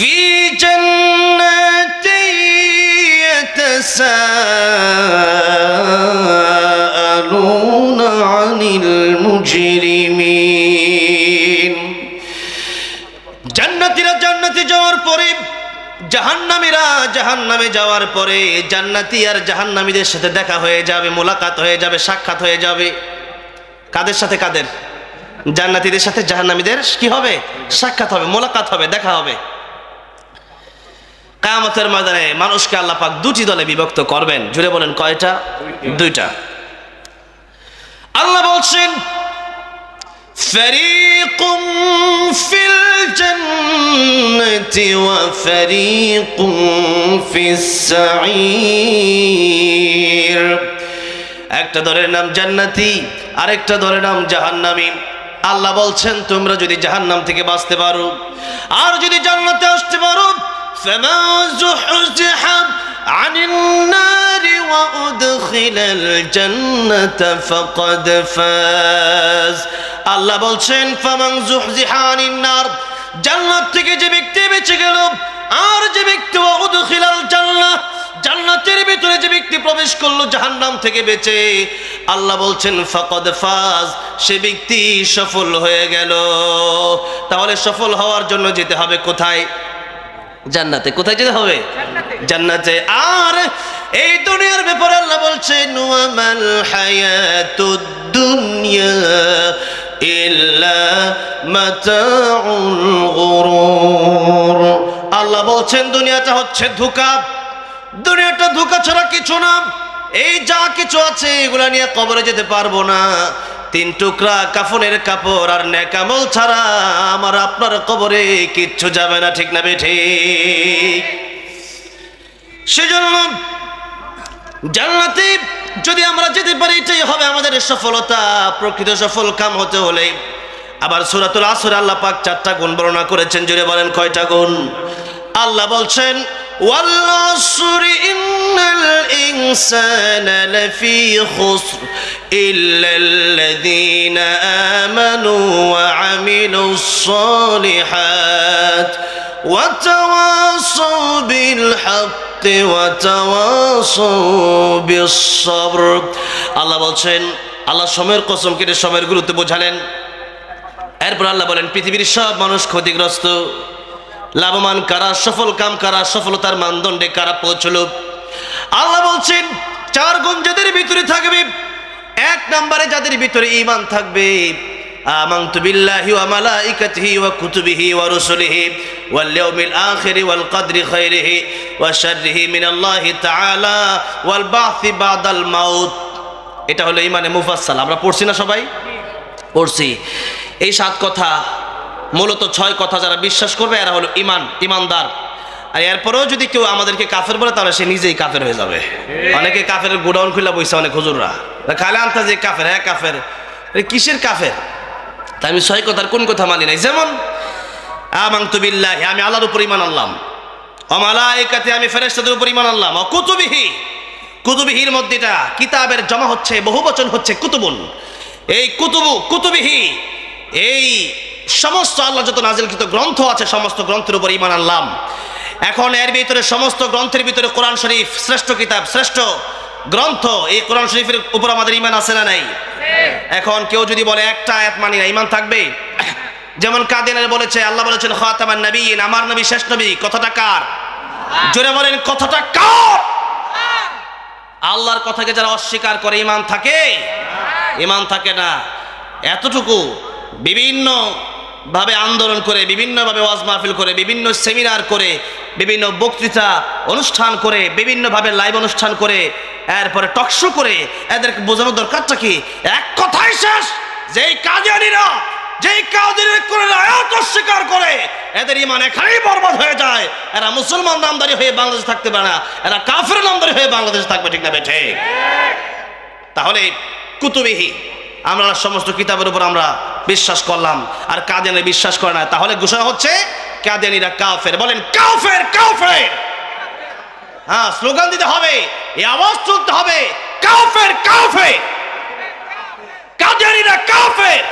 في جنات يتساءلون عن المجرمين জান্নাতীরা জান্নাতে যাওয়ার পরে জাহান্নামীরা জাহান্নামে যাওয়ার পরে জান্নাতি আর জাহান্নামীদের সাথে দেখা হয়ে যাবে, মোলাকাত হয়ে যাবে, সাক্ষাৎ হয়ে যাবে। কাদের সাথে? কাদের? জান্নাতীদের সাথে জাহান্নামীদের কি হবে? সাক্ষাৎ হবে, মোলাকাত হবে, দেখা হবে। কিয়ামতের ময়দানে মানুষকে আল্লাহ পাক দুটি দলে বিভক্ত করবেন। জুড়ে বলেন কয়টা? দুইটা। আল্লাহ বলছেন ফারিকুম ফিল জান্নাতি ওয়া ফারিকুম ফিস সাঈর। একটা দলের নাম জান্নাতি, আরেকটা দলের নাম জাহান্নামী। আল্লাহ বলছেন তোমরা যদি জাহান্নাম থেকে বাঁচতে পারো আর যদি জান্নাতে আসতে পারো, فمن زحزح عن النار وأدخل الجنة فقد فاز। আল্লাহ বলছেন ফামান যুহজিহা আনিন নার, জান্নাত থেকে যে ব্যক্তি বেঁচে গেল আর যে ব্যক্তি উদখিলাল জান্নাহ, জান্নাতের ভিতরে যে ব্যক্তি প্রবেশ করলো জাহান্নাম থেকে বেঁচে, আল্লাহ বলছেন ফাকাদ ফাজ, সে ব্যক্তি সফল হয়ে গেল। তাহলে সফল হওয়ার জন্য যেতে হবে কোথায়? জান্নাতে। কোথায় যেতে হবে? জান্নাতে। আর এই দুনিয়ার ব্যাপারে আল্লাহ বলছেন ওয়ামাল হায়াতুদ দুনিয়া ইল্লা মাতাউল গুরুর। আল্লাহ বলছেন দুনিয়াটা হচ্ছে ধোঁকা, দুনিয়াটা ধোঁকা ছাড়া কিছু না। এই যা কিছু আছে এগুলা নিয়ে কবরে যেতে পারবো না। তিন টুকরা কাফনের কাপড় আর নেক আমল ছাড়া আমার আপনার কবরে কিচ্ছু যাবে না, ঠিক না বেঠিক? সেজন্য জান্নাতে যদি আমরা যেতে পারি এটাই হবে আমাদের সফলতা। প্রকৃত সফল কাম হতে হলে আবার সূরাতুল আসর আল্লাহ পাক 4টা গুণ বর্ণনা করেছেন। জুড়ে বলেন কয়টা গুণ? আল্লাহ বলছেন ওয়াল আসরি ইন্নাল ইনসানা লাফি খুসর ইল্লাল্লাযীনা আমানু ওয়া আমিলুস সালিহাত ওয়া তাওয়াসাউ বিল হাক্কি ওয়া তাওয়াসাউ বিস সবর। আল্লাহ বলছেন, আল্লাহ সময়ের কসম কেটে সময়ের গুরুত্ব বোঝালেন। এরপর আল্লাহ বলেন পৃথিবীর সব মানুষ ক্ষতিগ্রস্ত, লাভবান কারা, সফল কাম কারা, সফলতার মানদণ্ডে কারা পৌঁছলো। আল্লাহ বলছেন 4 গুণ যাদের ভিতরে থাকবে। 1 নম্বরে যাদের ভিতরে ঈমান থাকবে, আমানতু বিল্লাহি ওয়া মালাইকাতিহি ওয়া কুতুবিহি ওয়া রুসুলিহি ওয়াল ইয়াউমিল আখিরি ওয়াল কদরি খাইরিহি ওয়া শাররিহি মিনাল্লাহি তাআলা ওয়াল বা'থি বাদাল মাউত। এটা হলো ঈমানে মুফাসসাল। আমরা পড়ছি না সবাই? পড়ছি। এই 7 কথা, মূলত 6 কথা যারা বিশ্বাস করবে এরা হলো ইমানদার। আর এরপরেও যদি কেউ আমাদেরকে কাফের বলে তাহলে সে নিজেই কাফের হয়ে যাবে। অনেকে কাফের গোডাউন খুলে বইছে, অনেক হুজুররা খালে আনতা যে কাফের। হ্যাঁ কাফের, কিসের কাফের? তাই আমি 6 কথার কোন কথা মানি নাই। যেমন আমানতু বিল্লাহি, আমি আল্লাহর উপর ঈমান আনলাম। ওয়া মালাইকাতি, আমি ফেরেশতাদের উপর ঈমান আনলাম। ওয়া কুতুবিহি, কুতুবিহির মধ্যে এটা কিতাবের জমা হচ্ছে, বহুবচন হচ্ছে কুতুবুন। এই কুতুবিহি, এই সমস্ত আল্লাহ যত নাজিলকৃত গ্রন্থ আছে সমস্ত গ্রন্থের উপর ঈমান আনলাম। এখন এর ভিতরে সমস্ত গ্রন্থের ভিতরে কোরআন শরীফ শ্রেষ্ঠ কিতাব, শ্রেষ্ঠ গ্রন্থ। এই কোরআন শরীফের উপর আমাদের ঈমান আছে না নাই? এখন কেউ যদি বলে একটা আয়াত মানি না, ঈমান থাকবে? যেমন কাদিয়ানীরা বলেছে, আল্লাহ বলেছেন খাতামান নবিয়্যিন, আমার নবী শেষ নবী। কথাটা কার? জোরে বলেন কথাটা কার? আল্লাহর কথাকে যারা অস্বীকার করে ঈমান থাকে? ঈমান থাকে না। এতটুকু বিভিন্ন ভাবে আন্দোলন করে, বিভিন্নভাবে ওয়াজ মাহফিল করে, বিভিন্ন সেমিনার করে, বিভিন্ন বক্তৃতা অনুষ্ঠান করে, বিভিন্নভাবে লাইভ অনুষ্ঠান করে, এরপরে টকশো করে এদেরকে বোঝানোর দরকারটা কি? এক কথাই শেষ, যেই কাদিয়ানীরা কোরআনের আয়াত অস্বীকার করে এদের ঈমান এখানেই বরবাদ হয়ে যায়। এরা মুসলমান নামধারী হয়ে বাংলাদেশে থাকতে পারে না, এরা কাফের নামধারী হয়ে বাংলাদেশে থাকবে, ঠিক না বেঠে? তাহলে কুতুবিহি, আমরা সমস্ত কিতাবের উপর আমরা বিশ্বাস করলাম, আর কাদিয়ানী বিশ্বাস করে না, তাহলে ঘোষণা হচ্ছে কাদিয়ানীরা কাফের। বলেন কাফের, কাফের। হ্যাঁ, স্লোগান দিতে হবে, এই আওয়াজ তুলতে হবে, কাফের, কাফের। কাদিয়ানীরা কাফের।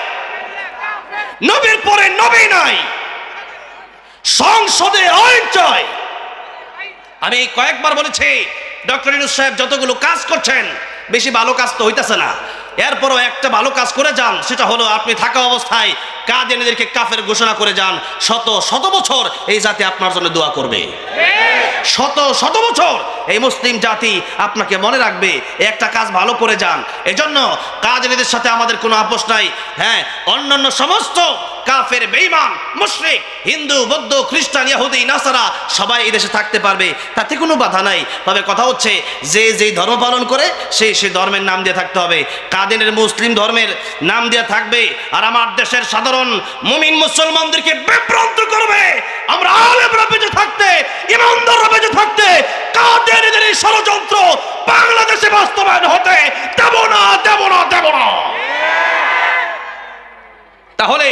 নবীর পরে নবী নাই, সংসদে আইন চাই। আমি কয়েকবার বলেছি ডক্টর ইউনূস সাহেব যতগুলো কাজ করছেন বেশি ভালো কাজ তো হইতেছে না, এরপরও একটা ভালো কাজ করে যান, সেটা হলো আপনি থাকা অবস্থায় কাদিয়ানীদেরকে কাফের ঘোষণা করে যান। শত শত বছর এই জাতি আপনার জন্য দোয়া করবে, শত শত বছর এই মুসলিম জাতি আপনাকে মনে রাখবে। একটা কাজ ভালো করে যান। এজন্য কাদিয়ানীদের সাথে আমাদের কোনো আপোষ নাই। হ্যাঁ, অন্যান্য সমস্ত কাফের, বেঈমান, মুশরিক, হিন্দু, বৌদ্ধ, খ্রিস্টান, ইহুদি, নাসারা সবাই এই দেশে থাকতে পারবে, তাতে কোনো বাধা নাই। তবে কথা হচ্ছে যে যেই ধর্ম পালন করে সেই ধর্মের নাম দিয়ে থাকতে হবে। কাদিয়ানীর মুসলিম ধর্মের নাম দিয়ে থাকবে আর আমার দেশের সাধারণ মুমিন মুসলমানদেরকে বিভ্রান্ত করবে। আমরা আলেমরা বেঁচে থাকতে, ইমানদাররা বেঁচে থাকতে কাদিয়ানীদের এই ষড়যন্ত্র বাংলাদেশে বাস্তবায়ন হতে দেব না, দেব না, দেব না। তাহলে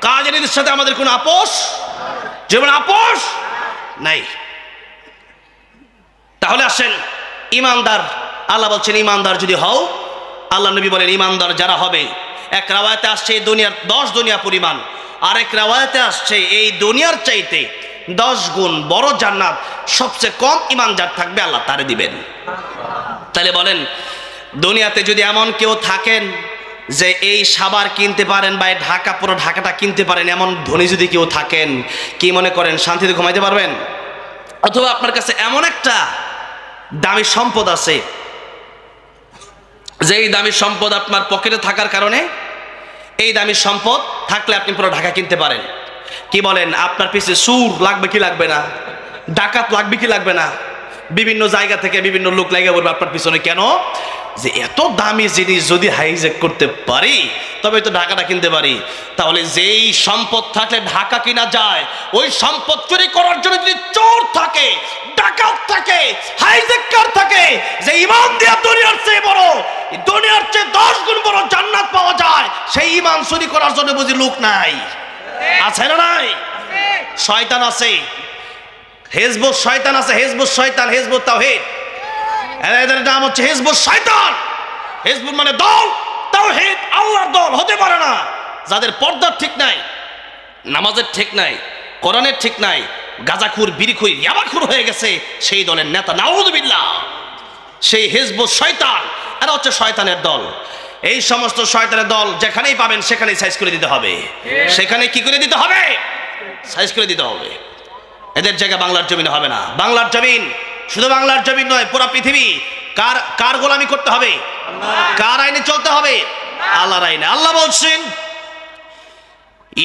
কাদিয়ানীদের সাথে আমাদের কোনো আপোষ, যেমন আপোষ নাই। তাহলে আসেন ইমানদার, আল্লাহ বলছেন ইমানদার যদি হও, আল্লাহ নবী বলেন ইমানদার যারা হবে, এক রাওয়ায়াতে আসছে এই দুনিয়ার 10 দুনিয়া পরিমাণ, আরেক রাওয়ায়াতে আসছে এই দুনিয়ার চাইতে 10 গুণ বড় জান্নাত সবচেয়ে কম ইমান যার থাকবে আল্লাহ তারে দিবেন। তাহলে বলেন দুনিয়াতে যদি এমন কেউ থাকেন যে এই সাবার কিনতে পারেন বা ঢাকা, পুরো ঢাকাটা কিনতে পারেন, এমন ধনী যদি কেউ থাকেন, কি মনে করেন শান্তিতে ঘুমাইতে পারবেন? অথবা আপনার কাছে এমন একটা দামি সম্পদ আছে যে এই দামি সম্পদ আপনার পকেটে থাকার কারণে, এই দামি সম্পদ থাকলে আপনি পুরো ঢাকা কিনতে পারেন। কি বলেন আপনার পিছে সুর লাগবে কি লাগবে না? ডাকাত লাগবে কি লাগবে না? বিভিন্ন জায়গা থেকে বিভিন্ন লোক লাগে বলবে আপনার পিছনে। কেন? যে এত দামি জিনিস যদি হাইজ্যাক করতে পারি তবে তো ঢাকাটা কিনতে পারি। তাহলে যেই সম্পদ থাকলে ঢাকা কিনা যায়, ওই সম্পদ চুরি করার জন্য যদি চোর থাকে, ডাকাত থাকে, হাইজ্যাকার থাকে, যে ইমান দিয়ে দুনিয়ার চেয়ে বড়, দুনিয়ার চেয়ে 10 গুণ বড় জান্নাত পাওয়া যায়, সেই ইমান চুরি করার জন্য বুঝি লোক নাই? আছে না নাই? শয়তান আছে, হিজবুত শয়তান আছে, হিজবুত শয়তান, হিজবুত তাওহীদ, এদের নাম হচ্ছে হিজবুত শয়তান। হিজবুত মানে দল, তাওহীদ আল্লাহর দল হতে পারে না। যাদের পর্দার ঠিক নাই, নামাজের ঠিক নাই, কোরআনের ঠিক নাই, গাঁজাখুর, বিড়িখুর, ইয়াবাখুর হয়ে গেছে, সেই দলের নেতা নাউযুবিল্লাহ, সেই হিজবুত শয়তান। এরা হচ্ছে শয়তানের দল। এই সমস্ত শয়তানের দল যেখানেই পাবেন সেখানেই সাইজ করে দিতে হবে। সেখানে কি করে দিতে হবে? সাইজ করে দিতে হবে। এদের জায়গা বাংলার জমিনে হবে না। বাংলার জমিন, শুধু বাংলার জমিন নয়, পুরো পৃথিবী কার গোলামি করতে হবে? কার আইনে চলতে হবে? আল্লাহর আইনে। আল্লাহ বলছেন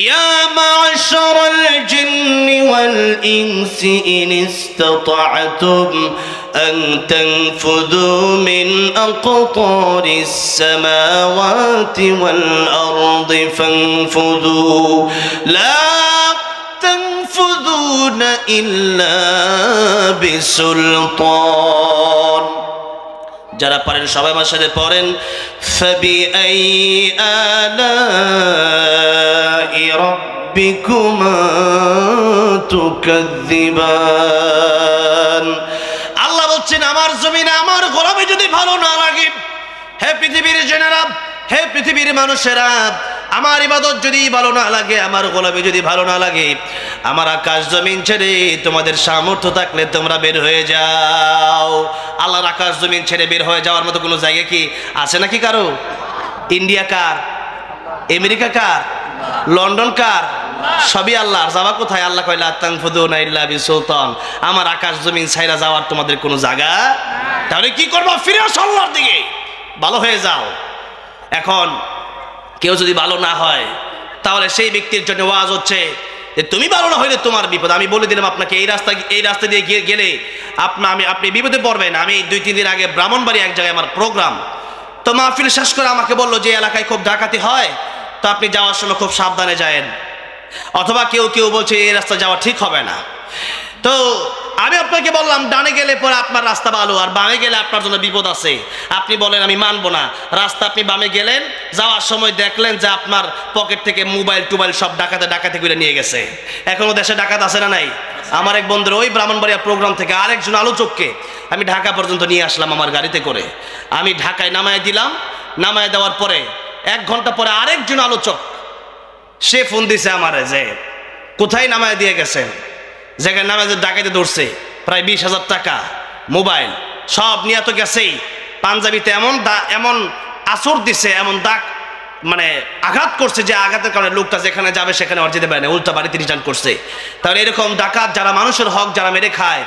ইয়া মা'শারাল জিন্নি ওয়াল ইনসি ইন ইসতাতা'তুম আন তানফুযু মিন আকতারিস সামাওয়াতি ওয়াল আরদি ফানফুযু লা তানফুযুনা ইল্লা বিসুলতান। যারা পারেন সবাই আমার সাথে পড়েন ফাবিআই আলাই রাব্বিকুমা তুকাযযিবান। আল্লাহ বলছেন আমার জমিনে আমার গোলামি যদি ভালো না লাগে, হে পৃথিবীর জেনারা, হে পৃথিবীর মানুষেরা, আমার ইবাদত যদি ভালো না লাগে, আমার গোলামি যদি ভালো না লাগে, আমার আকাশ জমিন ছেড়ে তোমাদের সামর্থ্য থাকলে তোমরা বের হয়ে যাও। আল্লাহর আকাশ জমিন ছেড়ে বের হয়ে যাওয়ার মতো কোনো জায়গা কি আছে নাকি কারো? ইন্ডিয়া কার? আমেরিকা কার? লন্ডন কার? সবই আল্লাহর। যাওয়া কোথায়? আল্লাহ কয় লা তানফুযুনা ইল্লা বিসুলতান। আমার আকাশ জমিন ছাইরা যাওয়ার তোমাদের কোনো জায়গা। তাহলে কি করবো? ফিরে আসো আল্লাহর দিকে, ভালো হয়ে যাও। এখন কেউ যদি ভালো না হয় তাহলে সেই ব্যক্তির জন্য ওয়াজ হচ্ছে যে তুমি ভালো না হইলে তোমার বিপদ। আমি বলে দিলাম আপনাকে এই রাস্তা দিয়ে গেলে আপনি বিপদে পড়বেন। আমি 2-3 দিন আগে ব্রাহ্মণবাড়ি এক জায়গায় আমার প্রোগ্রাম, তো মাহফিল শেষ করে আমাকে বললো যে এলাকায় খুব ডাকাতি হয়, তো আপনি যাওয়ার সময় খুব সাবধানে যায়েন। অথবা কেউ বলছে এই রাস্তা যাওয়া ঠিক হবে না। তো আমি আপনাকে বললাম ডানে গেলে পরে আপনার রাস্তা ভালো, আর বামে গেলে আপনার জন্য বিপদ আছে। আপনি বলেন আমি মানবো না। রাস্তা আপনি বামে গেলেন, যাওয়ার সময় দেখলেন যে আপনার পকেট থেকে মোবাইল টোবাইল সব ডাকাতি করে নিয়ে গেছে। এখনো দেশে ডাকাত আছে না নাই? আমার এক বন্ধুর ওই ব্রাহ্মণবাড়িয়া প্রোগ্রাম থেকে আরেকজন আলোচককে আমি ঢাকা পর্যন্ত নিয়ে আসলাম আমার গাড়িতে করে। আমি ঢাকায় নামায় দিলাম। নামায় দেওয়ার পরে 1 ঘন্টা পরে আরেকজন আলোচক সে ফোন দিছে আমারে যে কোথায় নামায় দিয়ে গেছেন, যেখানে নামাজের ডাকাইতে ধরছে, প্রায় 20,000 টাকা, মোবাইল সব নিয়ে তো গেছেই। পাঞ্জাবিতে এমন আসর দিছে, এমন দাগ মানে আঘাত করছে যে আঘাতের কারণে লোকটা যেখানে যাবে সেখানে আর যেতে পারে না, উল্টা বাড়িতে রিটার্ন করছে। তাহলে এরকম ডাকাত যারা মানুষের হক যারা মেরে খায়,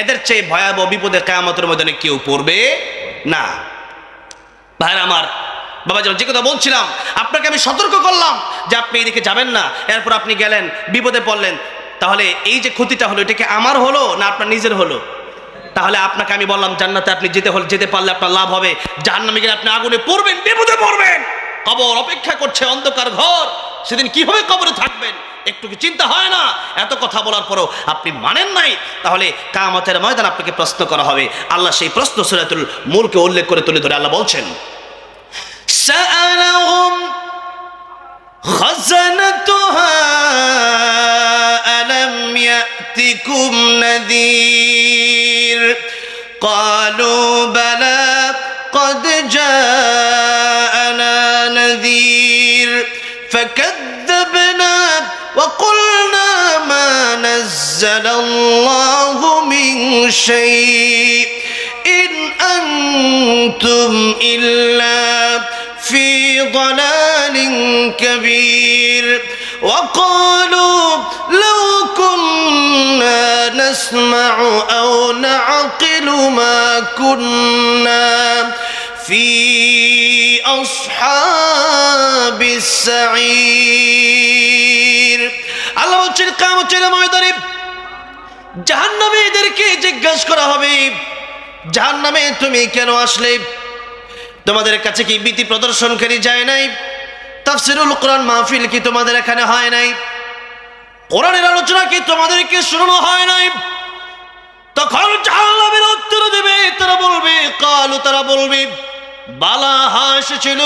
এদের চেয়ে ভয়াবহ বিপদে কিয়ামতের ময়দানে কেউ পড়বে না। ভাইরা আমার, বাবা যে কথা বলছিলাম, আপনাকে আমি সতর্ক করলাম যে আপনি এদিকে যাবেন না, এরপর আপনি গেলেন, বিপদে পড়লেন। তাহলে এই যে ক্ষতিটা হলো, এটা কি আমার হলো না আপনার নিজের হলো? তাহলে আপনাকে আমি বললাম জান্নাতে আপনি যেতে পারলে আপনার লাভ হবে, জাহান্নামে গেলে আপনি আগুনে পড়বেন, বিপদে পড়বেন। কবর অপেক্ষা করছে, অন্ধকার ঘর, সেদিন কিভাবে কবরে থাকবেন একটু কি চিন্তা হয় না? এত কথা বলার পরও আপনি মানেন নাই, তাহলে কিয়ামতের ময়দান আপনাকে প্রশ্ন করা হবে। আল্লাহ সেই প্রশ্ন সূরাতুল মুলকে উল্লেখ করে তুলে ধরে আল্লাহ বলছেন, সাআলাহুম খাযানাতুহা আলাম ইয়াতিকুম নাযীর ক্বালু বালা قد جاءنا نذير فكذبنا وقلنا ما نزل الله من شيء إن أنتم إلا في ضلال كبير وقالوا لو كنا نسمع أو نعقل ما كنا في أصحاب السعير। আল্লাহ বলছেন কিয়ামতের ময়দানে জাহান্নামীদেরকে জিজ্ঞাসা করা হবে, জাহান্নামে তুমি কেন আসলে? তোমাদের কাছে কি ভীতি প্রদর্শনকারী যায় নাই? তাফসীরুল কোরআন মাহফিল কি তোমাদের এখানে হয় নাই? কোরআনের আলোচনা কি তোমাদেরকে শোনানো হয় নাই? তখন জাহান্নামের উত্তর দেবে, তারা বলবে, কালু তারা বলবে, বালা হ্যাঁ এসেছিল,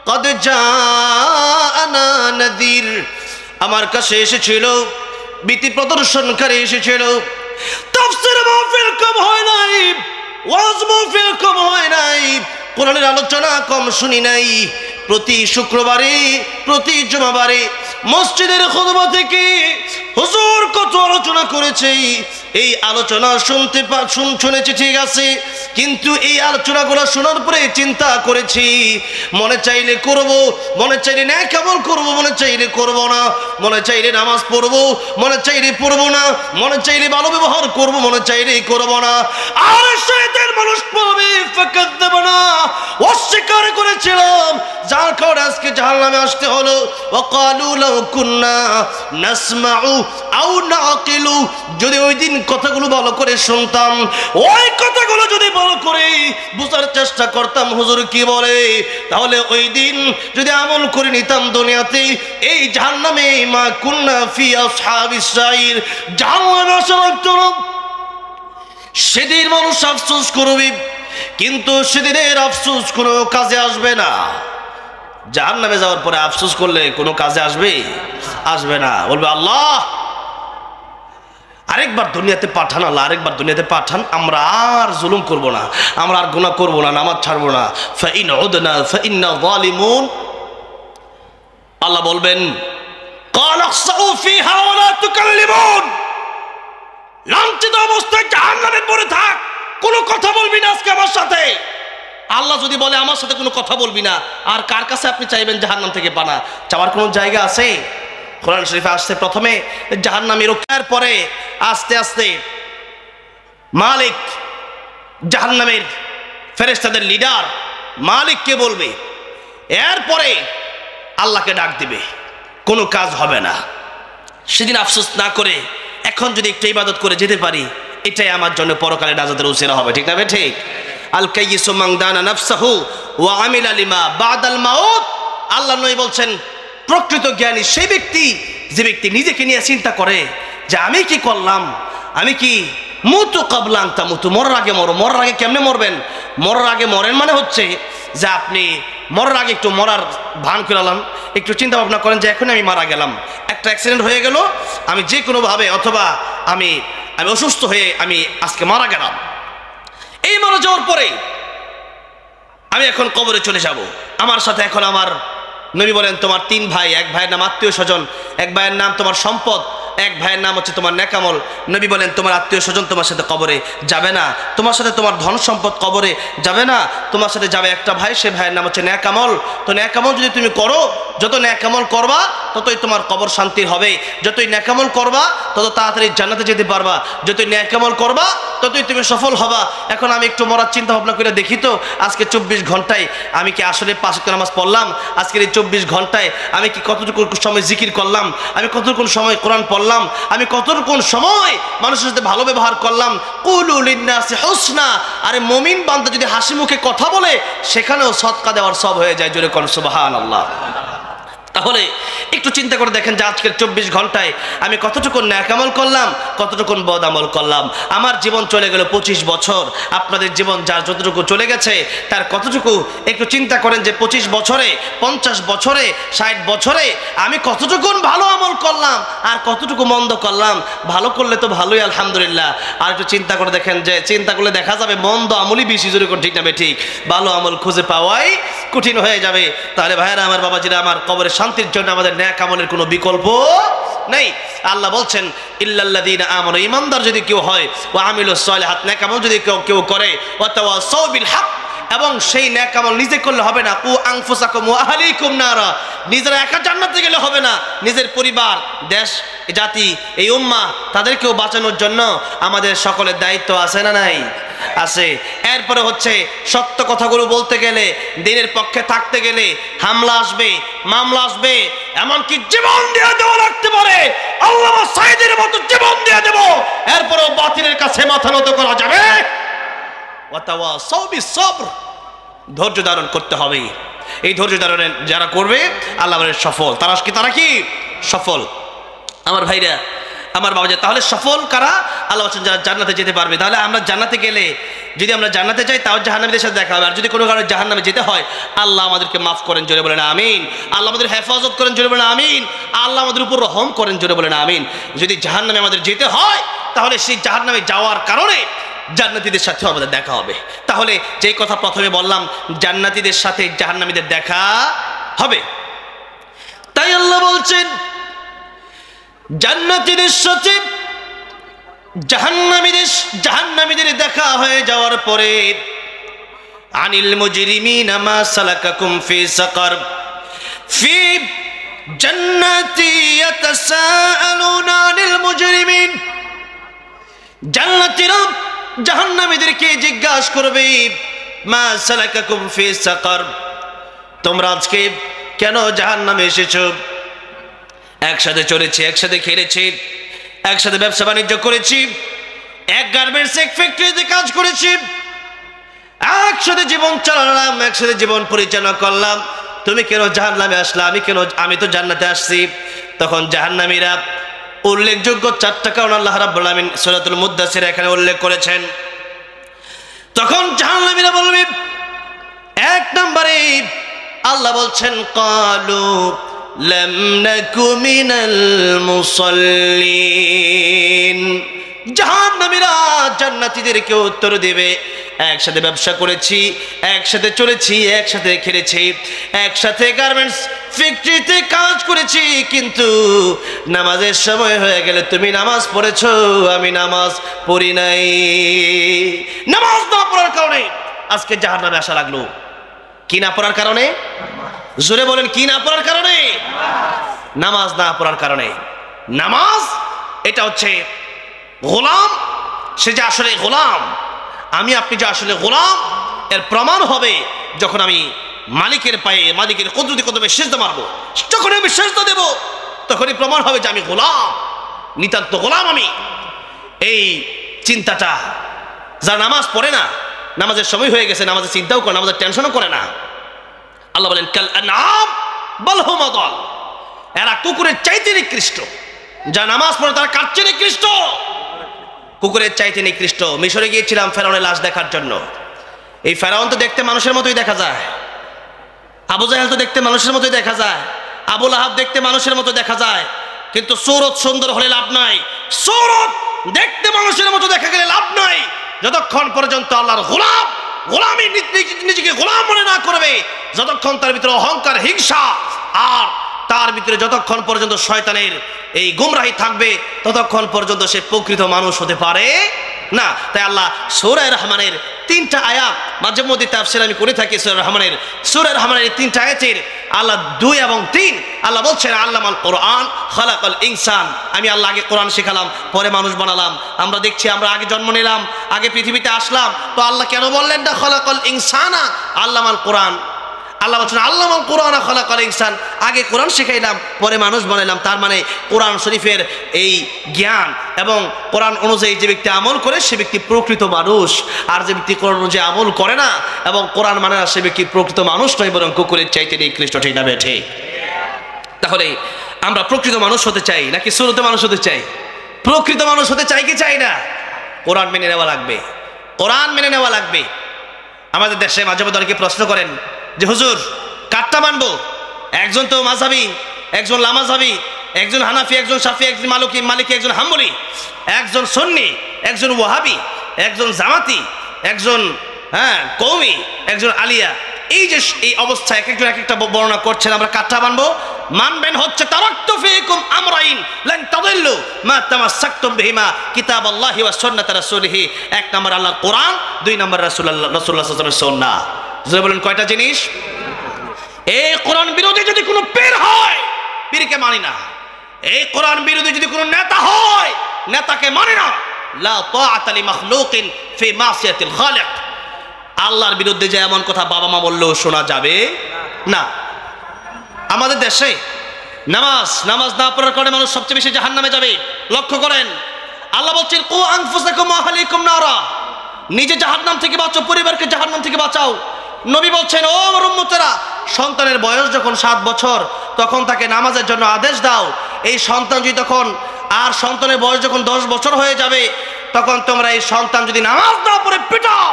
কদ জাআনা নাযীর আমার কাছে এসেছিল, ভীতি প্রদর্শনকারী এসেছিল। তাফসীর মাহফিল কম হয় নাই, ওয়াজ মাহফিল কম হয় নাই, কোরআনের আলোচনা কম শুনি নাই। প্রতি শুক্রবারে, প্রতি জুমাবারে মসজিদের খুতবা থেকে হুজুর কত আলোচনা করেছে, এই আলোচনা শুনেছি ঠিক আছে, কিন্তু এই আলোচনাগুলো শোনার পরে চিন্তা করেছি, মনে চাইলে করব, মনে চাইলে নেক আমল করব, মনে চাইলে করব না, মনে চাইলে নামাজ পড়ব, মনে চাইলে পড়ব না, মনে চাইলে ভালো ব্যবহার করব, মনে চাইলে করব না। আর শয়তান মানুষ বলবে ফাকাদ্দাবনা, অস্বীকার করেছিলাম, যার কারণে আজকে জাহান্নামে আসতে হলো। ওয়াকালু লাউ কুন্না নাসমাউ আও নাকিলু, যদি ওই দিন কথাগুলো ভালো করে শুনতাম, ওই কথাগুলো যদি ভালো করে বুঝার চেষ্টা করতাম হুজুর কি বলে, তাহলে ওই দিন যদি আমল করে নিতাম দুনিয়াতে, এই জাহান্নামে মা কুন্না ফি আসহাবিস সাইর, জাহান্নামে আসা লাগতো না। সেদিন মানুষ আফসোস করবে, কিন্তু সেদিনের আফসোস কোনো কাজে আসবে না। জাহান্নামে যাওয়ার পরে আফসোস করলে কোনো কাজে আসবে না। বলবে আল্লাহ আরেকবার দুনিয়াতে পাঠান, আল্লাহ আরেকবার দুনিয়াতে পাঠান, আমরা আর জুলুম করব না, আমরা আর গুনাহ করব না, নামাজ ছাড়বো না। ফাইন উদনা ফাইন্না যালিমুন, আল্লাহ বলবেন ক্বাল আখসাউ ফিহা ওয়া লা তুকাল্লিমুন, লাঞ্ছিত অবস্থায় জাহান্নামে পড়ে থাক, কোনো কথা বলবি না আজকে আমার সাথে। আল্লাহ যদি বলে আমার সাথে কোনো কথা বলবি না, আর কার কাছে আপনি চাইবেন জাহান্নাম থেকে পানা? চাওয়ার কোনো জায়গা আছে? কোরআন শরীফে আসছে প্রথমে জাহান্নামী রক্ষার পরে আস্তে আস্তে মালিক, জাহান্নামের ফেরেশতাদের লিডার মালিককে বলবে, এরপরে আল্লাহকে ডাক দিবে, কোনো কাজ হবে না। সেদিন আফসোস না করে এখন যদি একটু ইবাদত করে যেতে পারি, এটাই আমার জন্য পরকালে নাজাতের উসিলা হবে। ঠিক না বে ঠিক? আল কাইয়িসু মান দানা নাফসাহু ওয়া আমিলা লিমা বাদাল মাউত, আল্লাহ নবী বলছেন প্রকৃত জ্ঞানী সেই ব্যক্তি যে ব্যক্তি নিজেকে নিয়ে চিন্তা করে যে আমি কি করলাম, আমি কি মুতু ক্বাবলা আন তামুতু, মরার আগে মরো। মরার আগে কেমনে মরবেন? মরার আগে মরেন মানে হচ্ছে যে আপনি মরার আগে একটু মরার ভান করলাম, একটু চিন্তা ভাবনা করেন যে এখন আমি মারা গেলাম, একটা অ্যাক্সিডেন্ট হয়ে গেল, আমি যে কোনোভাবে, অথবা আমি অসুস্থ হয়ে আমি আজকে মারা গেলাম। এই মারা যাওয়ার পরে আমি এখন কবরে চলে যাব, আমার সাথে এখন আমার নবী বলেন তোমার 3 ভাই, এক ভাইয়ের নাম আত্মীয় স্বজন, এক ভাইয়ের নাম তোমার সম্পদ, এক ভাইয়ের নাম হচ্ছে তোমার নেকামল। নবী বলেন তোমার আত্মীয় স্বজন তোমার সাথে কবরে যাবে না, তোমার সাথে তোমার ধন সম্পদ কবরে যাবে না, তোমার সাথে যাবে একটা ভাই, সে ভাইয়ের নাম হচ্ছে নেকামল। তো নেকামল যদি তুমি করো, যত নেকামল করবা ততই তোমার কবর শান্তি হবে, যতই নেকামল করবা তত তাড়াতাড়ি জান্নাতে যেতে পারবা, যতই নেকামল করবা ততই তুমি সফল হবা। এখন আমি একটু মরার চিন্তা ভাবনা করে দেখি তো আজকে 24 ঘন্টায় আমি কি আসলে 5 ওয়াক্ত নামাজ পড়লাম? আজকের এই 24 ঘন্টায় আমি কি কতটুকু সময় জিকির করলাম? আমি কতটুকু সময় কোরআন পড়লাম? আমি কতটুকু সময় মানুষের সাথে ভালো ব্যবহার করলাম? কুলু লিন্নাসি হুসনা। আরে মুমিন বান্দা যদি হাসি মুখে কথা বলে সেখানেও সদকা দেওয়ার সব হয়ে যায়। জোরে কোন সুবহানাল্লাহ। তাহলে একটু চিন্তা করে দেখেন যে আজকের 24 ঘন্টায় আমি কতটুকু নেকামল করলাম, কতটুকু বদামল করলাম। আমার জীবন চলে গেল 25 বছর, আপনাদের জীবন যার যতটুকু চলে গেছে তার কতটুকু একটু চিন্তা করেন যে 25 বছরে, 50 বছরে, 60 বছরে আমি কতটুকু ভালো আমল করলাম আর কতটুকু মন্দ করলাম। ভালো করলে তো ভালোই আলহামদুলিল্লাহ, আর একটু চিন্তা করে দেখেন যে চিন্তা করলে দেখা যাবে মন্দ আমলই বেশি। জোরে কোন ঠিক না ঠিক? ভালো আমল খুঁজে পাওয়াই কঠিন হয়ে যাবে। তাহলে ভাইয়েরা আমার, বাবাজিরা আমার, কবরের শান্তির জন্য আমাদের নেক আমলের কোনো বিকল্প নেই। আল্লাহ বলছেন ইল্লাল্লাযীনা আমানু, ঈমানদার যদি কেউ হয়, ওয়া আমিলুস সালিহাত, নেক আমল যদি কেউ করে, ওয়া তাওয়াসাউ বিল হক, এবং সেই নেক আমল নিজে করলে হবে না। কু আনফুসাকুম ওয়া আহলিকুম নারা, নিজেরা একা জান্নাতে গেলে হবে না, নিজের পরিবার, দেশ, জাতি, এই উম্মাহ তাদেরকেও বাঁচানোর জন্য আমাদের সকলের দায়িত্ব আছে না নাই? আছে। এরপরে হচ্ছে সত্য কথাগুলো বলতে গেলে, দিনের পক্ষে থাকতে গেলে হামলা আসবে, মামলা আসবে, এমনকি জীবন দিয়ে দেওয়া লাগতে পারে। আল্লামা সাইদের মতো জীবন দিয়ে দেব, এরপরেও বাতিলের কাছে মাথা নত করা যাবে। ওয়া তাওয়াসাউ বিস-সাবর, ধৈর্য ধারণ করতে হবে। এই ধৈর্য ধারণ যারা করবে আল্লাহ বলেন সফল। তারা কি সফল? আমার ভাইরা, আমার বাবা, তাহলে সফল কারা? আল্লাহ বলছেন যারা জান্নাতে যেতে পারবে। তাহলে আমরা জান্নাতে গেলে, যদি আমরা জান্নাতে যাই তাও জাহান্নামীদের সাথে দেখা হবে। আর যদি কোনো কারণে জাহান্নামে যেতে হয়, আল্লাহ আমাদেরকে মাফ করেন, জোরে বলেন আমিন। আল্লাহ আমাদের হেফাজত করেন, জোরে বলেন আমিন। আল্লাহ আমাদের উপর রহম করেন, জোরে বলেন আমিন। যদি জাহান্নামে আমাদের যেতে হয় তাহলে সেই জাহান্নামে যাওয়ার কারণে জান্নাতীদের সাথে আমাদের দেখা হবে। তাহলে যেই কথা প্রথমে বললাম, জান্নাতীদের সাথে জাহান্নামীদের দেখা হবে। তাই আল্লাহ বলছেন জান্নাতীদের সাথে জাহান্নামীদের দেখা হয়ে যাওয়ার পরে, আনিল মুজরিমিনা মা সালাকাকুম ফি সাকার ফি জান্নাতি ইয়াতাসাআলুনা আনিল মুজরিমিন, জান্নাতীরা জাহান্নামীদেরকে জিজ্ঞাসা করবে, মা সালাকাকুম ফি সাকার, তোমরা আজকে কেন জাহান্নামে এসেছো? একসাথে চলেছি, একসাথে খেলেছি, একসাথে ব্যবসা বাণিজ্য করেছি, এক গার্মেন্টস, এক ফ্যাক্টরিতে কাজ করেছি, একসাথে জীবন চালালাম, একসাথে জীবন পরিচালনা করলাম, তুমি কেন জাহান্নামে আসলা? আমি তো জান্নাতে আসছি। তখন জাহান্নামীরা উল্লেখযোগ্য 4টা কারণ আল্লাহ রাব্বুল আলামিন সূরাতুল মুদ্দাসির এখানে উল্লেখ করেছেন। তখন জাহান্নামীরা বলবে, 1 নম্বরে আল্লাহ বলছেন ক্বালু লাম নাকু মিনাল মুসাল্লিন। জাহান্নামীরা জান্নাতীদেরকে উত্তর দেবে, একসাথে ব্যবসা করেছি, একসাথে চলেছি, একসাথে খেলেছি, একসাথে গার্মেন্টস ফ্যাক্টরিতে কাজ করেছি, কিন্তু নামাজের সময় হয়ে গেলে তুমি নামাজ পড়েছো, আমি নামাজ পড়ি নাই। নামাজ না পড়ার কারণে আজকে জাহান্নামে আসা লাগলো। কি না পড়ার কারণে? জোরে বলেন, কি না পড়ার কারণে? নামাজ না পড়ার কারণে। নামাজ এটা হচ্ছে গোলাম, সে যে আসলে গোলাম, আমি আপনি যে আসলে গোলাম এর প্রমাণ হবে যখন আমি মালিকের পায়ে, মালিকের কুদরতি কদমে সিজদা মারবো। যখন আমি সিজদা দেব তখনই প্রমাণ হবে যে আমি গোলাম, নিতান্ত গোলাম আমি। এই চিন্তাটা যারা নামাজ পড়ে না, নামাজের সময় হয়ে গেছে, নামাজের চিন্তাও করে, নামাজের টেনশনও করে না, আল্লাহ বলেন কাল আনআম বাল হুম আদাল, এরা কুকুরের চাইতে নিকৃষ্ট। যা নামাজ পড়ে তারা কার চেয়ে নিকৃষ্ট? কুকুরের চাইতে নিকৃষ্ট। মিশরে গিয়েছিলাম ফেরাউনের লাশ দেখার জন্য। এই ফেরাউন তো দেখতে মানুষের মতোই দেখা যায়, আবু জাহেল তো দেখতে মানুষের মতোই দেখা যায়, আবু লাহাব দেখতে মানুষের মতো দেখা যায়, কিন্তু সূরত সুন্দর হলে লাভ নাই। সূরত দেখতে মানুষের মতো দেখা গেলে লাভ নাই, যতক্ষণ পর্যন্ত আল্লাহর গোলামি নিজেকে গোলাম মনে না করবে, যতক্ষণ তার ভিতরে অহংকার, হিংসা আর তার ভিতরে যতক্ষণ পর্যন্ত শয়তানের এই গুমরাহি থাকবে ততক্ষণ পর্যন্ত সে প্রকৃত মানুষ হতে পারে না। তাই আল্লাহ সূরা রহমানের 3টা আয়াত মাঝে মধ্যে তাফসীর আমি করে থাকি। সূরা রহমানের এই 3টা আয়াতের আল্লাহ 2 এবং 3 আল্লাহ বলছেন আল্লামাল কোরআন খালাকাল ইনসান, আমি আল্লাহ আগে কোরআন শেখালাম পরে মানুষ বানালাম। আমরা দেখছি আমরা আগে জন্ম নিলাম, আগে পৃথিবীতে আসলাম, তো আল্লাহ কেন বললেন না খালাকাল ইনসানা আল্লামাল কোরআন? আল্লাহ বলছেন আল্লামাল কোরআন খালাকাল ইনসান, আগে কোরআন শিখাইলাম পরে মানুষ বানাইলাম। তার মানে কোরআন শরীফের এই জ্ঞান এবং কোরআন অনুযায়ী যে ব্যক্তি আমল করে সে ব্যক্তি প্রকৃত মানুষ, আর যে ব্যক্তি কোরআন অনুযায়ী আমল করে না এবং কোরআন মানে না সে ব্যক্তি প্রকৃত মানুষ নয়, বরং কুকুরের চাইতে নিকৃষ্ট। ঠিক না বেঠে? তাহলে আমরা প্রকৃত মানুষ হতে চাই নাকি সুরতে মানুষ হতে চাই? প্রকৃত মানুষ হতে চাই কি চাই না? কোরআন মেনে নেওয়া লাগবে, কোরআন মেনে নেওয়া লাগবে। আমাদের দেশে মাঝে মধ্যে অনেকে প্রশ্ন করেন যে হুজুর কারটা মানবো? একজন তো মাযহাবী, একজন লামাযহাবী, একজন হানাফি, একজন শাফি, একজন মালিকি, একজন হাম্বলি, একজন সুন্নি, একজন ওয়াহাবি, একজন জামাতি, একজন কওমি, একজন আলিয়া। এই যে এই অবস্থা এক একজন এক একটা বর্ণনা করছেন, আমরা কারটা মানবো? মানবেন হচ্ছে তারাক্তু ফীকুম আমরাইন লান তাদিল্লু মা তামাসসাকতুম বিহিমা কিতাবাল্লাহি ওয়া সুন্নাত রাসূলিহি। 1 নম্বর আল্লাহর কোরআন, 2 নম্বর রাসূলুল্লাহ সাল্লাল্লাহু আলাইহি ওয়াসাল্লামের সুন্নাহ। যারা বলেন কয়টা জিনিস? এই কোরআন বিরোধী যদি কোনো পীর হয় পীরকে মানি না, এই কোরআন বিরোধী যদি কোনো নেতা হয় নেতাকে মানি না। লা তাআতা লি মাখলুকিন ফি মাসিয়াতিল খালিক। আল্লাহর বিরুদ্ধে যে এমন কথা বাবা মা বললেও শোনা যাবে না। আমাদের দেশে নামাজ না পড়ার কারণে মানুষ সবচেয়ে বেশি জাহান্নামে যাবে। লক্ষ্য করেন আল্লাহ বলছেন কু আনফুসাকুম ওয়া আহলিকুম নারা, নিজে জাহান্নাম থেকে বাঁচাও, পরিবারকে জাহান্নাম থেকে বাঁচাও। নবী বলছেন ও আমার উম্মতেরা, সন্তানের বয়স যখন 7 বছর তখন তাকে নামাজের জন্য আদেশ দাও। এই সন্তান যদি তখন আর সন্তানের বয়স যখন 10 বছর হয়ে যাবে তখন তোমরা এই সন্তান যদি নামাজ না পড়ে পিটাও।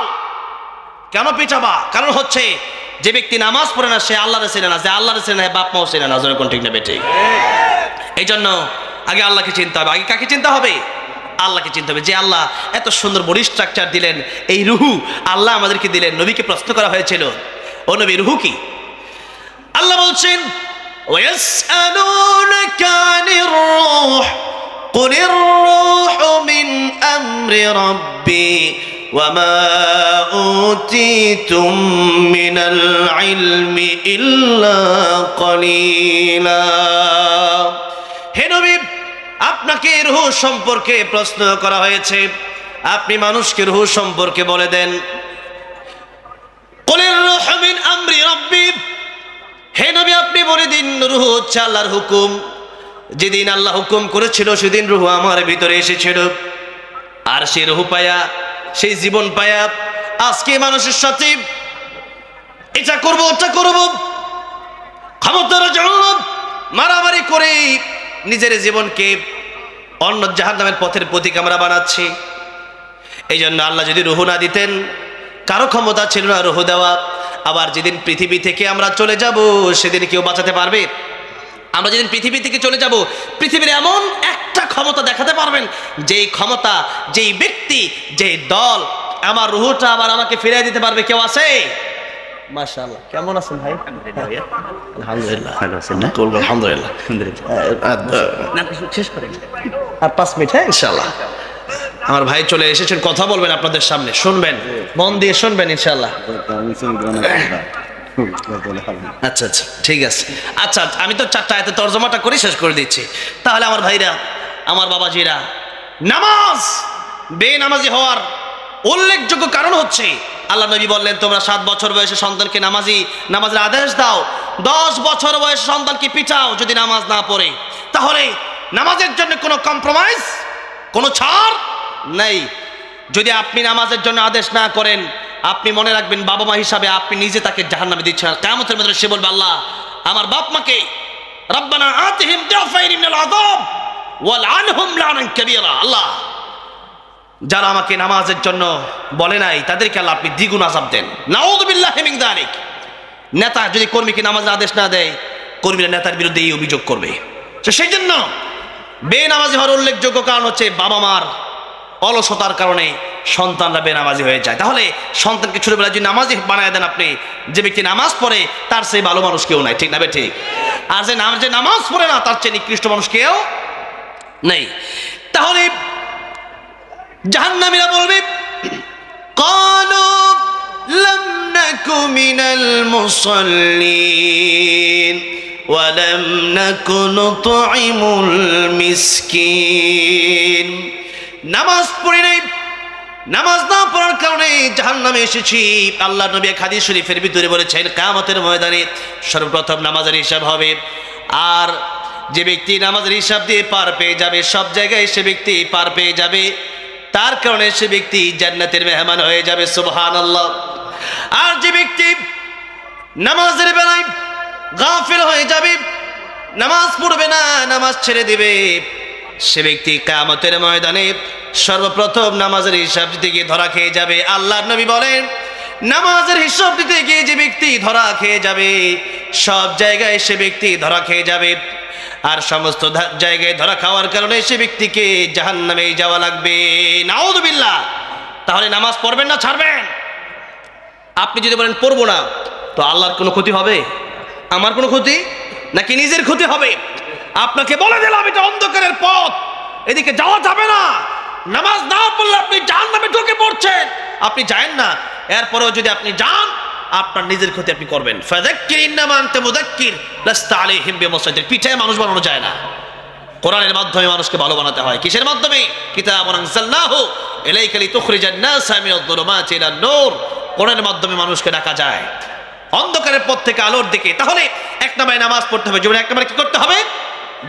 কেন পিটাবা? কারণ হচ্ছে যে ব্যক্তি নামাজ পড়ে না সে আল্লাহর চেনে না, যে আল্লাহর চেনে না বাপ মাও চেনে না। কোন ঠিক না বেঠে? এই জন্য আগে আল্লাহকে চিনতে হবে। আগে কাকে চিনতে হবে? আল্লাহকে চিনতে হবে। যে আল্লাহ এত সুন্দর বডি স্ট্রাকচার দিলেন, এই রুহু আল্লাহ আমাদেরকে দিলেন। নবীকে প্রশ্ন করা হয়েছিল ও নবী রুহু কি? আল্লাহ বলছেন ওয়ায়াসআলুনাকা আনির রূহ কুলির রূহু মিন আমরি রাব্বি ওয়ামা উতীতুম মিনাল ইলমি ইল্লা কলিলা। হে নবী, আপনাকে রূহ সম্পর্কে প্রশ্ন করা হয়েছে, আপনি মানুষকে রূহ সম্পর্কে বলে দেন। কুলির রূহু মিন আমরি রাব্বি, হে নবী আপনি বলে দিন রূহ হচ্ছে আল্লাহর হুকুম। যেদিন আল্লাহ হুকুম করেছিল সেদিন রূহ আমার ভিতরে এসেছিল, আর সেই রূহ পায়া, সেই জীবন পায়া আজকে মানুষের সাথে এটা করব ওটা করব ক্ষমতার জন্য মারামারি করে নিজের জীবনকে অন্য জাহান্নামের পথের প্রতীক আমরা বানাচ্ছি। এই জন্য আল্লাহ যদি রূহ না দিতেন কারো ক্ষমতা ছিল না রূহ দেওয়া। আবার যেদিন পৃথিবী থেকে আমরা চলে যাব সেদিন কেউ বাঁচাতে পারবে? আমরা যেদিন পৃথিবী থেকে চলে যাব পৃথিবীর এমন একটা ক্ষমতা দেখাতে পারবেন যেই ক্ষমতা, যেই ব্যক্তি, যেই দল আমার রূহটা আবার আমাকে ফিরিয়ে দিতে পারবে? কেউ আছে? মাশাআল্লাহ। কেমন আছেন ভাই? আলহামদুলিল্লাহ। ভালো আছেন না? আলহামদুলিল্লাহ। শেষ করেন আর 5 মিনিট। হ্যাঁ ইনশাআল্লাহ। আমার ভাই চলে এসেছেন, কথা বলবেন আপনাদের সামনে, শুনবেন, মন দিয়ে শুনবেন ইনশাআল্লাহ। আচ্ছা আচ্ছা ঠিক আছে। আচ্ছা আমি তো 4টা আয়াতে তরজমাটা করে শেষ করে দিচ্ছি। তাহলে আমার ভাইরা, আমার বাবাজিরা, নামাজ বেনামাজি হওয়ার উল্লেখযোগ্য কারণ হচ্ছে আল্লাহ নবী বললেন তোমরা 7 বছর বয়সে সন্তানকে নামাজের আদেশ দাও, 10 বছর বয়সে সন্তানকে পিটাও যদি নামাজ না পড়ে। তাহলে নামাজের জন্য কোনো কম্প্রোমাইজ, কোনো ছাড় নেই। যদি আপনি নামাজের জন্য আদেশ না করেন আপনি মনে রাখবেন বাবা মা হিসাবে আপনি নিজে তাকে জাহান্নামে দিচ্ছেন। কিয়ামতের মধ্যে সে বলবে আল্লাহ আমার বাপ মাকে রব্বানা আতিহিম দিফাইন মিনাল আযাব ওয়াল আনহুম লানান কাবীরা। আল্লাহ যারা আমাকে নামাজের জন্য বলে নাই তাদেরকে আল্লাহ আপনি দ্বিগুণ আযাব দেন। নাউযু বিল্লাহি মিন যালিক। নেতা যদি কর্মীকে নামাজের আদেশ না দেয় কর্মীরা নেতার বিরুদ্ধে এই অভিযোগ করবে। সেই জন্য বেনামাজি হওয়ার উল্লেখযোগ্য কারণ হচ্ছে বাবা মার অলসতার কারণে সন্তানরা বেনামাজি হয়ে যায়। তাহলে সন্তানকে ছোটবেলায় যদি নামাজি বানায় দেন আপনি, যে ব্যক্তি নামাজ পড়ে তার চেয়ে ভালো মানুষ কেউ নাই। ঠিক না? ঠিক। আর যে নামাজ পড়ে না তার চেয়ে নিকৃষ্ট মানুষ কেউ নেই। তাহলে জাহান্নামীরা বলবে ক্বালু লাম নাকু মিনাল মুসাল্লিন ওয়া লাম নাকু নুতঈমুল মিসকিন। নামাজ পড়ি নাই, নামাজ না পড়ার কারণে জাহান্নামে এসেছি। আল্লাহর নবী এক হাদিস শরীফের ভিতরে বলেছেন কিয়ামতের ময়দানে সর্বপ্রথম নামাজের হিসাব হবে, আর যে ব্যক্তি নামাজের হিসাব দিয়ে পার পেয়ে যাবে, সব জায়গায় সে ব্যক্তি পার পেয়ে যাবে, তার কারণে সে ব্যক্তি জান্নাতের মেহমান হয়ে যাবে, সুবহানাল্লাহ। আর যে ব্যক্তি নামাজের বেলায় গাফিল হয়ে যাবে, নামাজ পড়বে না, নামাজ ছেড়ে দিবে, সে ব্যক্তি কিয়ামতের ময়দানে সর্বপ্রথম নামাজের হিসাব দিতে গিয়ে ধরা খেয়ে যাবে। আল্লাহর নবী বলেন নামাজের হিসাব দিতে গিয়ে যে ব্যক্তি ধরা খেয়ে যাবে, সব জায়গায় সে ব্যক্তি ধরা খেয়ে যাবে, আর সমস্ত জায়গায় ধরা খাওয়ার কারণে সে ব্যক্তিকে জাহান্নামে যাওয়া লাগবে, নাউযুবিল্লাহ। তাহলে নামাজ পড়বেন না ছাড়বেন? আপনি যদি বলেন পড়বো না, তো আল্লাহর কোনো ক্ষতি হবে? আমার কোনো ক্ষতি নাকি নিজের ক্ষতি হবে? আপনাকে বলে দিলাম এটা অন্ধকারের পথ, এদিকে যাওয়া যাবে না। নামাজ না পড়লে আপনি জাহান্নামে ঢুকে পড়ছেন, আপনি যায়েন না। এরপরেও যদি আপনি যান, আপনার নিজের ক্ষতি আপনি করবেন। ফাযাক্কির ইন্নামা আনতা মুযাক্কির লাস্তা আলাইহিম বিমুসাইতির। পিঠায় মানুষ বানানো যায় না, কোরআনের মাধ্যমে মানুষকে ভালো বানাতে হয়। কিসের মাধ্যমে? কিতাবুন আনজালনাহু ইলাইকা লিতুখরিজান নাসা মিনাদ যুলুমাতি ইলান নূর। কোরআনের মাধ্যমে মানুষকে ডাকা যায় অন্ধকারের পথ থেকে আলোর দিকে। তাহলে এক নম্বরে নামাজ পড়তে হবে, জীবনে এক নম্বরে কি করতে হবে?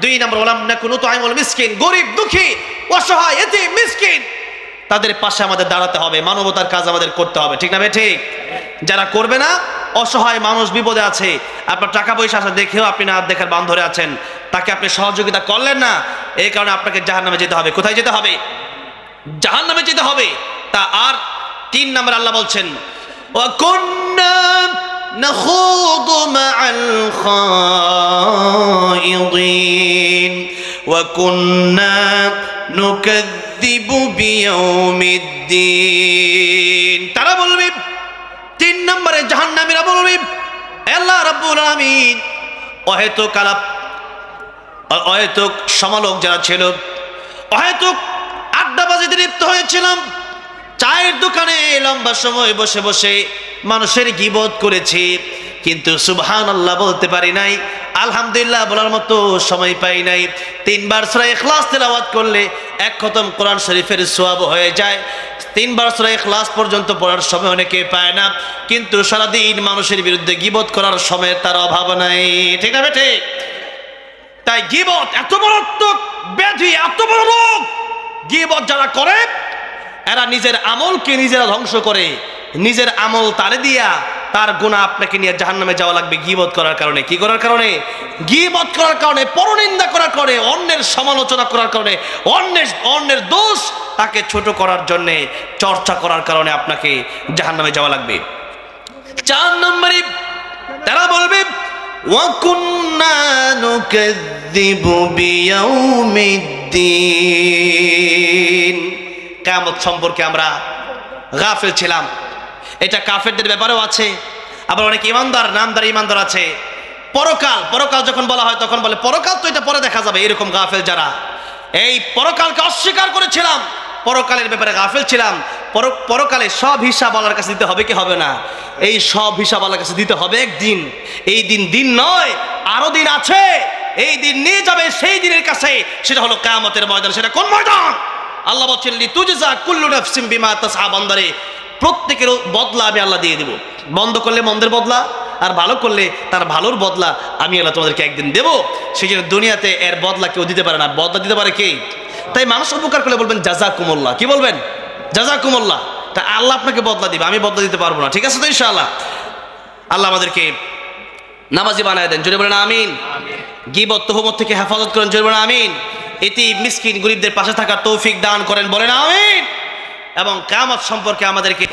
দুই নম্বর ওয়ালাম নাকু নুতঈমুল মিসকিন, গরিব দুঃখী অসহায় এতিম মিসকিন তাদের পাশে আমাদের দাঁড়াতে হবে, মানবতার কাজ আমাদের করতে হবে, ঠিক না ভাই? ঠিক। যারা করবে না, অসহায় মানুষ বিপদে আছে, আপনার টাকা পয়সা আছে দেখেও আপনি না দেখার বান ধরে আছেন, তাকে আপনি সহযোগিতা করলেন না, এই কারণে আপনাকে জাহান্নামে যেতে হবে। কোথায় যেতে হবে? জাহান্নামে যেতে হবে। তা আর তিন নম্বর আল্লাহ বলছেন ওয়া কুন্না নাখুদু মাআল খায়িদিন ওয়া কুন্না নুকাযযিবু বিয়াউমিদ্দিন। তারা বলবে, তিন নম্বরে জাহান্নামীরা বলবে আল্লাহ রাব্বুল আলামিন অহেতুক সমালোক যারা ছিল, অহেতুক আড্ডাবাজিতে লিপ্ত হয়েছিলাম, চায়ের দোকানে লম্বা সময় বসে বসে মানুষের গীবত করেছি, কিন্তু সুবহানাল্লাহ বলতে পারি নাই, আলহামদুলিল্লাহ বলার মতো সময় পাই নাই। তিনবার সূরা ইখলাস তেলাওয়াত করলে এক খতম কোরআন শরীফের সওয়াব হয়ে যায়। তিনবার সূরা ইখলাস পর্যন্ত পড়ার সময় অনেকে পায় না, কিন্তু সারাদিন মানুষের বিরুদ্ধে গীবত করার সময় তার অভাব নাই, ঠিক না বেঠে? তাই গীবত এত বড় ব্যাধি, এত বড় রোগ। গীবত যারা করে এরা নিজের আমলকে নিজেরা ধ্বংস করে, নিজের আমল তারে দিয়া তার গুনাহ আপনাকে নিয়ে জাহান্নামে যাওয়া লাগবে গীবত করার কারণে। কি করার কারণে? গীবত করার কারণে, পরনিন্দা করার কারণে, অন্যের সমালোচনা করার কারণে, অন্যের দোষ তাকে ছোট করার জন্য চর্চা করার কারণে আপনাকে জাহান্নামে যাওয়া লাগবে। চার নম্বরে তারা বলবে ওয়া কুন্না নুকাযযিবু বিয়াউমিদ্দিন। কিয়ামত সম্পর্কে আমরা গাফিল ছিলাম। এটা কাফেরদের ব্যাপারেও আছে, আবার অনেক ইমানদার নামদার ইমানদার আছে। পরকাল যখন বলা হয় তখন বলে পরকাল তো এটা পরে দেখা যাবে, এরকম গাফেল যারা এই পরকালকে অস্বীকার করেছিলাম, পরকালের ব্যাপারে গাফেল ছিলাম। পরকালে সব হিসাব আল্লাহর কাছে দিতে হবে কি হবে না? এই সব হিসাব আল্লাহর কাছে দিতে হবে একদিন। এই দিন নয়, আরো দিন আছে। এই দিন নিয়ে যাবে সেই দিনের কাছে, সেটা হলো কিয়ামতের ময়দান। সেটা কোন ময়দান? আল্লাহ বলছেন লিতুজজা কুল্লু নাফসিন বিমা তাসআ। বান্দারে প্রত্যেকের বদলা আমি আল্লাহ দিয়ে দেব। বন্ধ করলে মন্দের বদলা, আর ভালো করলে তার ভালোর বদলা আমি আল্লাহ তোমাদেরকে একদিন দেব। সেই জন্য দুনিয়াতে এর বদলা কেউ দিতে পারে না, বদলা দিতে পারে কে? তাই মানুষ উপকার করলে বলবেন জাযাকুমুল্লাহ। কি বলবেন? জাযাকুমুল্লাহ। তা আল্লাহ আপনাকে বদলা দিবে, আমি বদলা দিতে পারবো না। ঠিক আছে তো ইনশাআল্লাহ? আল্লাহ আমাদেরকে নামাজি বানায় দেন, জোরে বলেন আমিন। গীবত তুহমত থেকে হেফাজত করেন, জোরে বলেন আমিন। এতিম মিসকিন গরিবদের পাশে থাকার তৌফিক দান করেন, বলেন আমিন। এবং কিয়ামত সম্পর্কে আমাদেরকে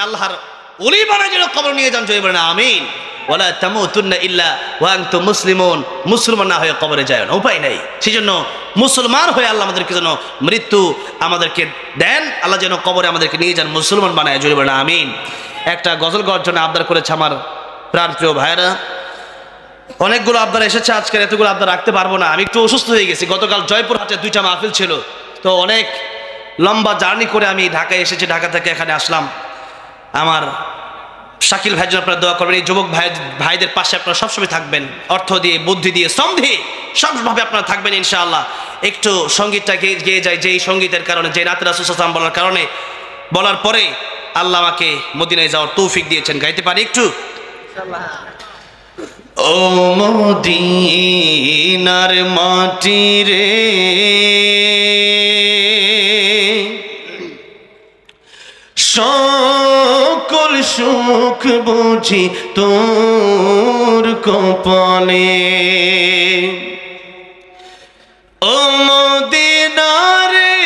আল্লাহর ওলি বানায় যেন কবর নিয়ে যান, জয় বলেন আমিন। ওয়ালা তামুতুন্না ইল্লা ওয়া আনতুম মুসলিমুন। মুসলমান না হয়ে কবরে যায় না, উপায় নাই। সেজন্য মুসলমান হয়ে আল্লাহ আমাদেরকে যেন মৃত্যু আমাদেরকে দেন, আল্লাহ যেন কবরে আমাদেরকে নিয়ে যান মুসলমান বানায়, জোরে বলেন আমিন। একটা গজল গাওয়ার জন্য আবদার করেছে আমার প্রাণপ্রিয় ভাইরা। অনেকগুলো আবদার এসেছে, আজকের এতগুলো আবদার রাখতে পারবো না। আমি একটু অসুস্থ হয়ে গেছি, গতকাল জয়পুরহাটে 2টা মাহফিল ছিল, তো অনেক লম্বা জার্নি করে আমি ঢাকায় এসেছি, ঢাকা থেকে এখানে আসলাম। আমার শাকিল ভাইয়ের জন্য আপনারা দোয়া করবেন, এই যুবক ভাইদের পাশে আপনারা সবসময় থাকবেন, অর্থ দিয়ে, বুদ্ধি দিয়ে, শ্রম দিয়ে, সবভাবে আপনারা থাকবেন ইনশাআল্লাহ। একটু সঙ্গীতটা গেয়ে যায়, যেই সঙ্গীতের কারণে, যে রাতে রাসূল সাল্লাল্লাহু আলাইহি ওয়াসাল্লাম বলার কারণে, বলার পরে আল্লাহ আমাকে মদিনায় যাওয়ার তৌফিক দিয়েছেন। গাইতে পারি একটু? ও মদিনার মাটি রে, সকল সুখ বুঝি তোর কপালে। ও মদিনা রে,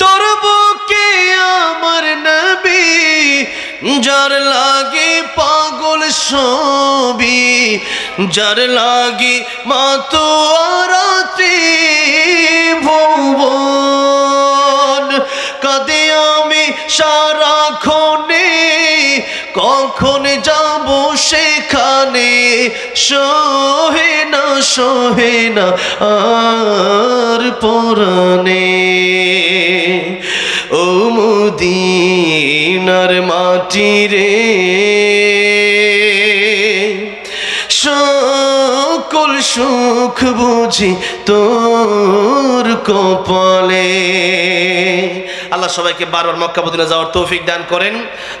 তোর বুকে আমার নবী, যার লাগে পাগল সবই, যার লাগি মাতোয়ারাতে ভুবন, কাঁদে আমি সারাক্ষণে, কখন যাব সেখানে, সহে না আর পরাণে। ও মদিনার মাটি রে, সকল সুখ বুঝি তোর কপালে। আল্লাহ সবাইকে বারবার মক্কা মদিনা যাওয়ার তৌফিক দান করেন।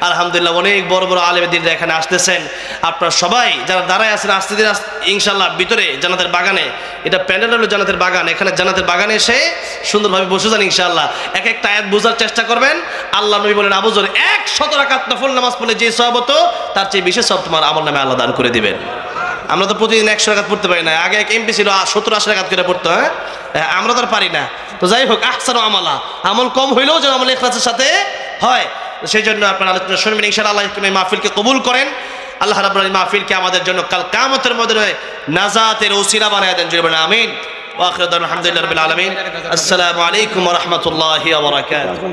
আলহামদুলিল্লাহ, অনেক বড় বড় আলেম দিনরা এখানে আসতেছেন। আপনারা সবাই যারা দাঁড়ায় আছেন, আসতে দিন ইনশাল্লাহ। ভিতরে জান্নাতের বাগানে, এটা প্যান্ডেল হলো জান্নাতের বাগান, এখানে জান্নাতের বাগানে এসে সুন্দরভাবে বসে যান ইনশাল্লাহ। এক একটা আয়াত বোঝার চেষ্টা করবেন। আল্লাহ নবী বলেন, আবু যর 100 রাকাত নফল নামাজ পড়লে যে সওয়াব হতো, তার চেয়ে বেশি সওয়াব তোমার আমল নামে আল্লাহ দান করে দিবেন। আমরা তো প্রতিদিন 100 রাকাত পড়তে পারি না, আগে এক এমপি ছিল 70-80 রাকাত করে পড়তো। আমরা তো আর পারি না। তো যাই হোক, আহসানু আমালা, আমল কম হইলেও যেন আমল ইখলাসের সাথে হয়, সেই জন্য আপনারা আলোচনা শুনবেন ইনশাআল্লাহ। আল্লাহ এই মাহফিলকে কবুল করেন। আল্লাহ রাব্বুল আলামিন মাহফিলকে আমাদের জন্য কাল কিয়ামতের ময়দানে নাজাতের ওসিলা বানায় দেন, জোরে বলেন আমিন। ওয়া আখিরু দাওয়ানা আলহামদুলিল্লাহি রাব্বিল আলামিন। আসসালামু আলাইকুম ওয়া রাহমাতুল্লাহি ওয়া বারাকাতুহু।